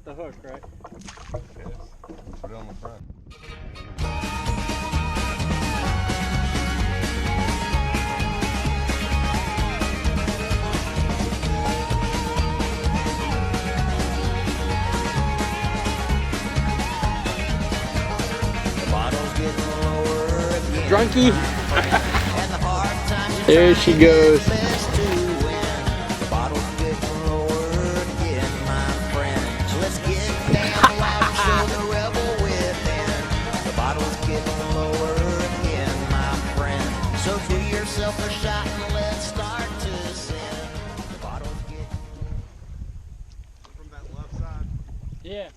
the hook, right? Yes. Put it on the front. Drunkie. There she goes. So do yourself a shot and let's start to sing. The bottles get from that left side. Yeah.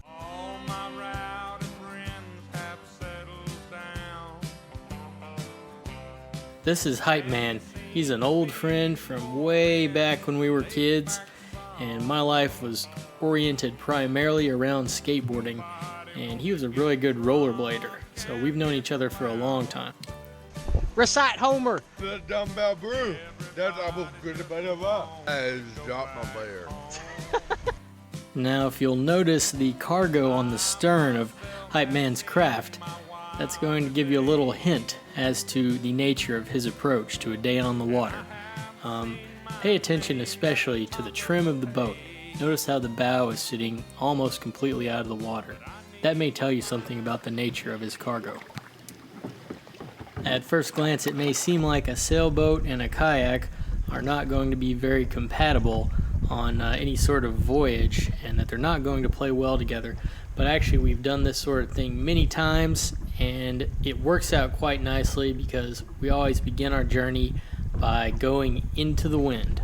All my rowdy friends have settled down. This is Hype Man. He's an old friend from way back when we were kids, and my life was oriented primarily around skateboarding, and he was a really good rollerblader, so we've known each other for a long time. Recite Homer! The dumbbell brew. That's a good bit of I just dropped my bear. Now, if you'll notice the cargo on the stern of Hype Man's craft, that's going to give you a little hint as to the nature of his approach to a day on the water. Pay attention especially to the trim of the boat. Notice how the bow is sitting almost completely out of the water. That may tell you something about the nature of his cargo. At first glance, it may seem like a sailboat and a kayak are not going to be very compatible on any sort of voyage, and that they're not going to play well together. But actually, we've done this sort of thing many times, and it works out quite nicely because we always begin our journey by going into the wind.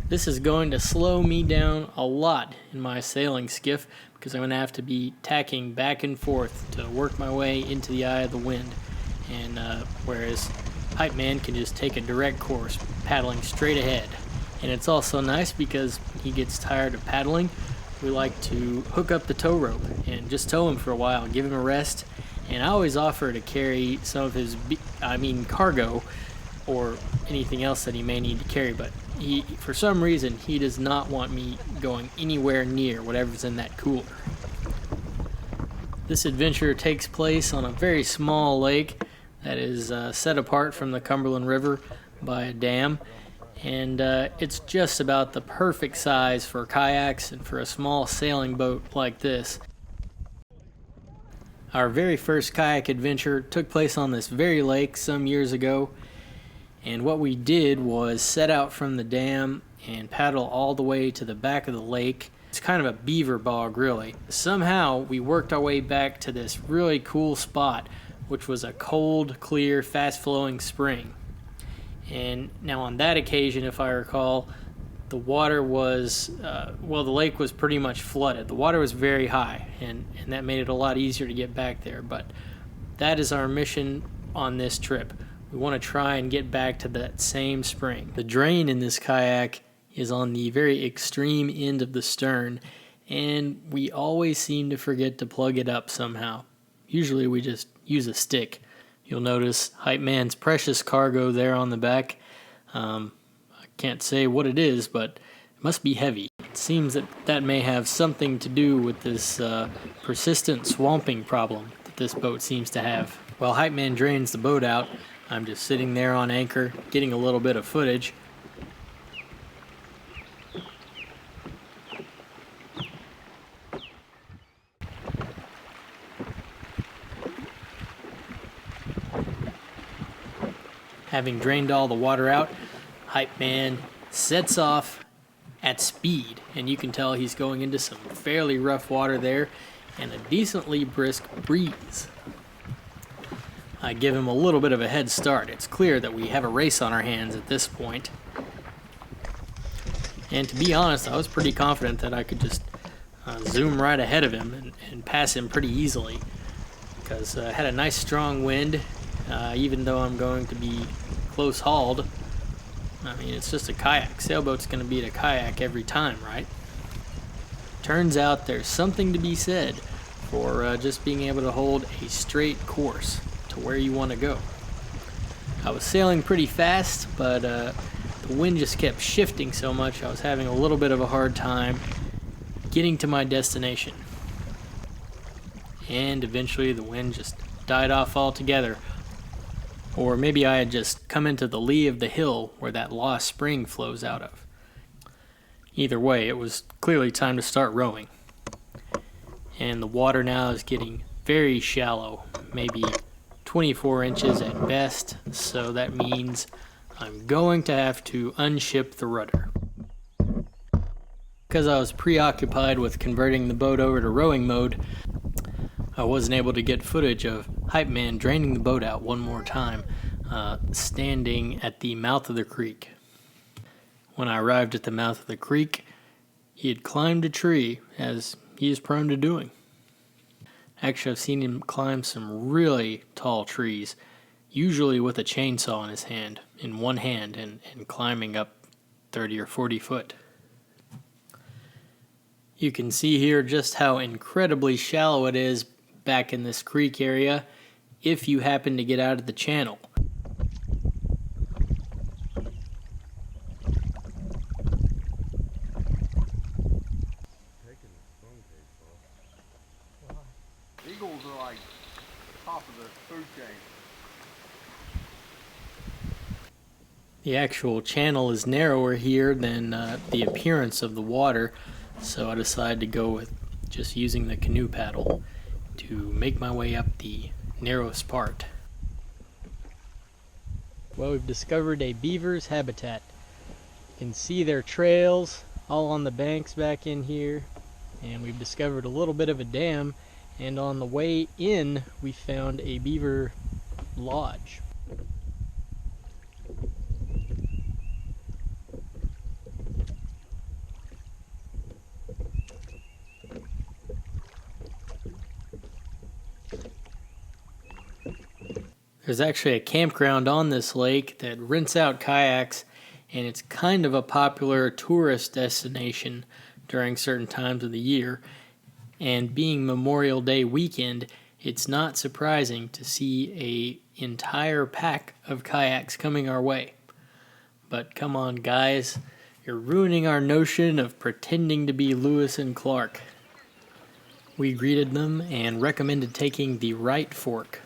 This is going to slow me down a lot in my sailing skiff because I'm going to have to be tacking back and forth to work my way into the eye of the wind. And whereas Hype Man can just take a direct course, paddling straight ahead. And it's also nice because he gets tired of paddling. We like to hook up the tow rope and just tow him for a while, give him a rest. And I always offer to carry some of his, cargo or anything else that he may need to carry, but for some reason, he does not want me going anywhere near whatever's in that cooler. This adventure takes place on a very small lake that is set apart from the Cumberland River by a dam, and it's just about the perfect size for kayaks and for a small sailing boat like this. Our very first kayak adventure took place on this very lake some years ago, and what we did was set out from the dam and paddle all the way to the back of the lake. It's kind of a beaver bog, really. Somehow we worked our way back to this really cool spot, which was a cold, clear, fast-flowing spring. And now on that occasion, if I recall, the water was, the lake was pretty much flooded. The water was very high, and that made it a lot easier to get back there. But that is our mission on this trip. We want to try and get back to that same spring. The drain in this kayak is on the very extreme end of the stern, and we always seem to forget to plug it up somehow. Usually we just use a stick. You'll notice Hype Man's precious cargo there on the back. I can't say what it is, but it must be heavy. It seems that may have something to do with this persistent swamping problem that this boat seems to have. While Hype Man drains the boat out, I'm just sitting there on anchor, getting a little bit of footage. Having drained all the water out, Hype Man sets off at speed, and you can tell he's going into some fairly rough water there and a decently brisk breeze. I give him a little bit of a head start. It's clear that we have a race on our hands at this point. And to be honest, I was pretty confident that I could just zoom right ahead of him and pass him pretty easily, because I had a nice strong wind, even though I'm going to be close hauled. I mean, it's just a kayak. Sailboat's going to beat a kayak every time, right? Turns out there's something to be said for just being able to hold a straight course to where you want to go. I was sailing pretty fast, but the the wind just kept shifting so much I was having a little bit of a hard time getting to my destination. And eventually the wind just died off altogether. Or maybe I had just come into the lee of the hill where that lost spring flows out of. Either way, it was clearly time to start rowing. And the water now is getting very shallow, maybe 24 inches at best, so that means I'm going to have to unship the rudder. Because I was preoccupied with converting the boat over to rowing mode, I wasn't able to get footage of Hype Man draining the boat out one more time, standing at the mouth of the creek. When I arrived at the mouth of the creek, he had climbed a tree, as he is prone to doing. Actually, I've seen him climb some really tall trees, usually with a chainsaw in one hand, and climbing up 30 or 40 foot. You can see here just how incredibly shallow it is back in this creek area if you happen to get out of the channel. Eagles are like top of the food chain. The actual channel is narrower here than the appearance of the water, so I decided to go with just using the canoe paddle to make my way up the narrowest part. Well, we've discovered a beaver's habitat. You can see their trails all on the banks back in here, and we've discovered a little bit of a dam, and on the way in we found a beaver lodge. There's actually a campground on this lake that rents out kayaks, and it's kind of a popular tourist destination during certain times of the year. And being Memorial Day weekend, it's not surprising to see an entire pack of kayaks coming our way. But come on, guys, you're ruining our notion of pretending to be Lewis and Clark. We greeted them and recommended taking the right fork.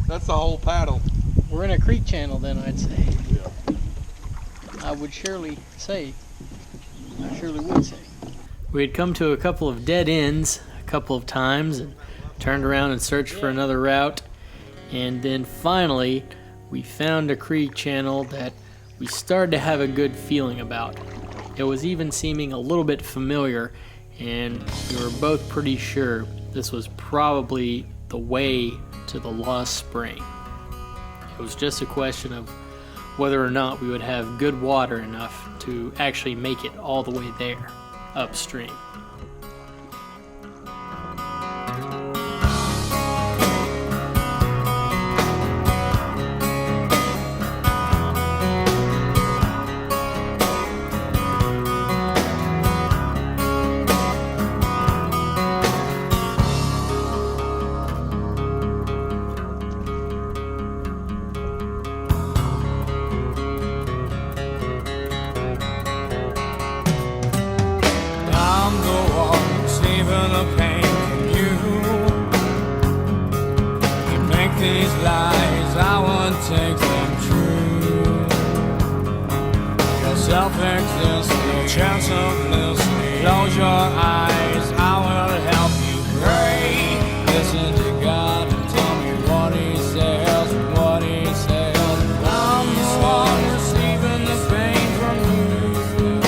That's the whole paddle. We're in a creek channel then, I'd say. Yeah. I surely would say. We had come to a couple of dead ends a couple of times and turned around and searched for another route. And then finally, we found a creek channel that we started to have a good feeling about. It was even seeming a little bit familiar, and we were both pretty sure this was probably the way to the lost spring. It was just a question of whether or not we would have good water enough to actually make it all the way there, upstream. I'm the one saving the pain from you. You make these lies, I won't take them true. Your self-existing chance of listening. Close your eyes, I will help you pray. Listen to God and tell me what He says, what He says. I'm the one receiving the pain from you.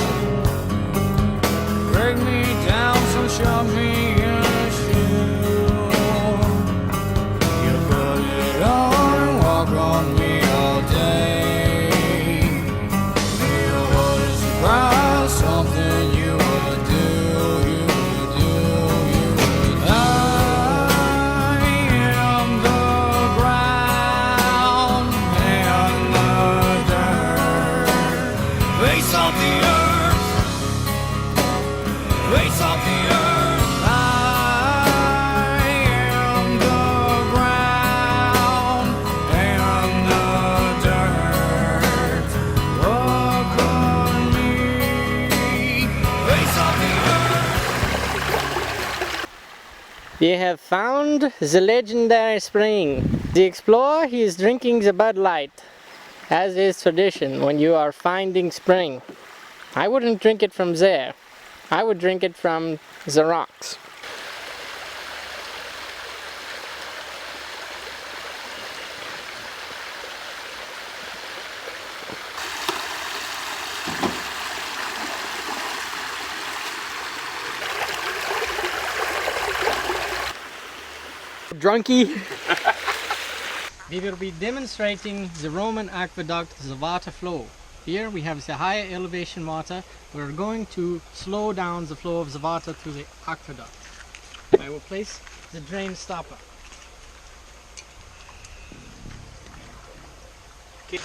Break me down, so shove me in a shoe. You put it on and walk on me all day. Feel what is surprise, something you would do, you would do, you would do. I am the ground and the dirt. Face of the earth. Face of the earth, I am the ground They have found the legendary spring. The explorer, he is drinking the Bud Light, as is tradition when you are finding spring. I wouldn't drink it from there. I would drink it from the rocks. Drunkie. We will be demonstrating the Roman aqueduct, the water flow. Here we have the higher elevation water. We're going to slow down the flow of the water through the aqueduct. I will place the drain stopper. Okay.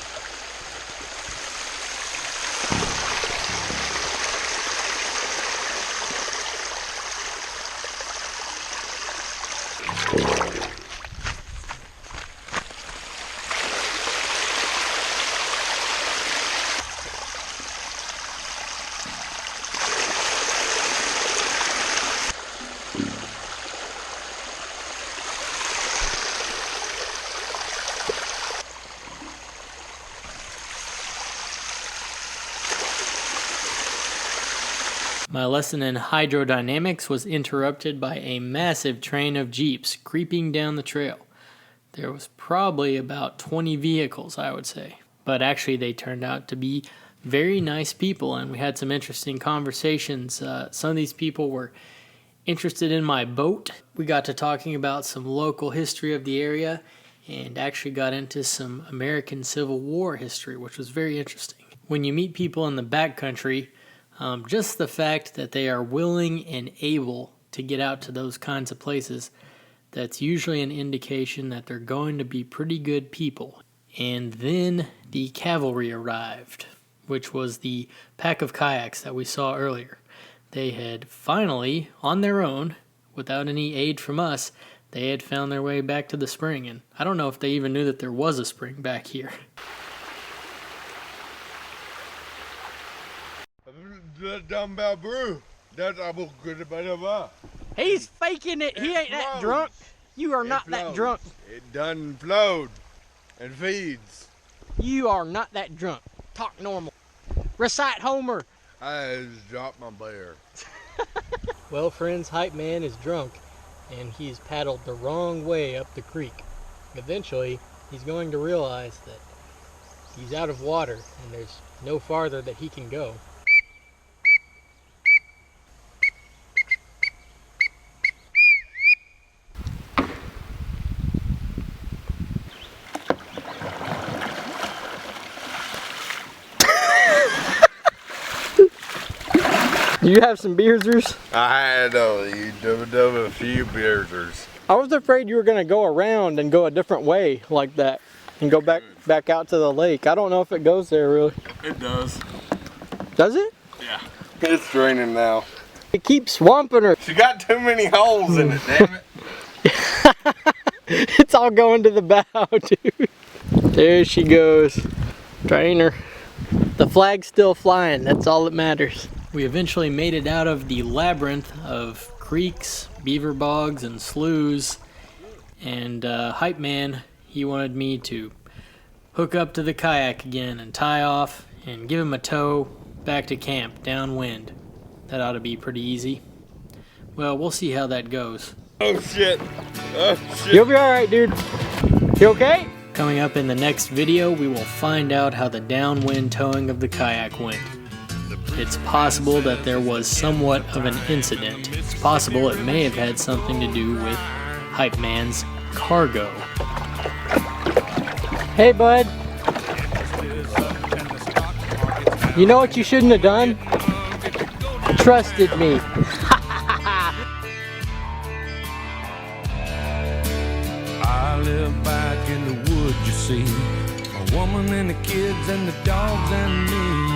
My lesson in hydrodynamics was interrupted by a massive train of Jeeps creeping down the trail. There was probably about 20 vehicles, I would say. But actually they turned out to be very nice people, and we had some interesting conversations. Some of these people were interested in my boat. We got to talking about some local history of the area and actually got into some American Civil War history, which was very interesting. When you meet people in the backcountry, just the fact that they are willing and able to get out to those kinds of places, that's usually an indication that they're going to be pretty good people. And then the cavalry arrived, which was the pack of kayaks that we saw earlier. They had finally, on their own, without any aid from us, they had found their way back to the spring, and I don't know if they even knew that there was a spring back here. that dumbbell brew. That's almost good about it. He's faking it. He ain't that drunk. You are not that drunk. It done flowed and feeds. You are not that drunk. Talk normal. Recite Homer. I just dropped my bear. Well, friends, Hype Man is drunk, and he's paddled the wrong way up the creek. Eventually, he's going to realize that he's out of water, and there's no farther that he can go. Do you have some beersers? I had a few beersers. I was afraid you were going to go around and go a different way like that and go back out to the lake. I don't know if it goes there really. It does. Does it? Yeah. It's draining now. It keeps swamping her. She got too many holes in it, damn it. It's all going to the bow, dude. There she goes. Drain her. The flag's still flying. That's all that matters. We eventually made it out of the labyrinth of creeks, beaver bogs, and sloughs. And Hype Man, he wanted me to hook up to the kayak again and tie off and give him a tow back to camp downwind. That ought to be pretty easy. Well, we'll see how that goes. Oh shit. Oh shit. You'll be alright, dude. You okay? Coming up in the next video, we will find out how the downwind towing of the kayak went. It's possible that there was somewhat of an incident. It's possible it may have had something to do with Hype Man's cargo. Hey, bud. You know what you shouldn't have done? Trusted me. I live back in the woods, you see. A woman and the kids and the dogs and me.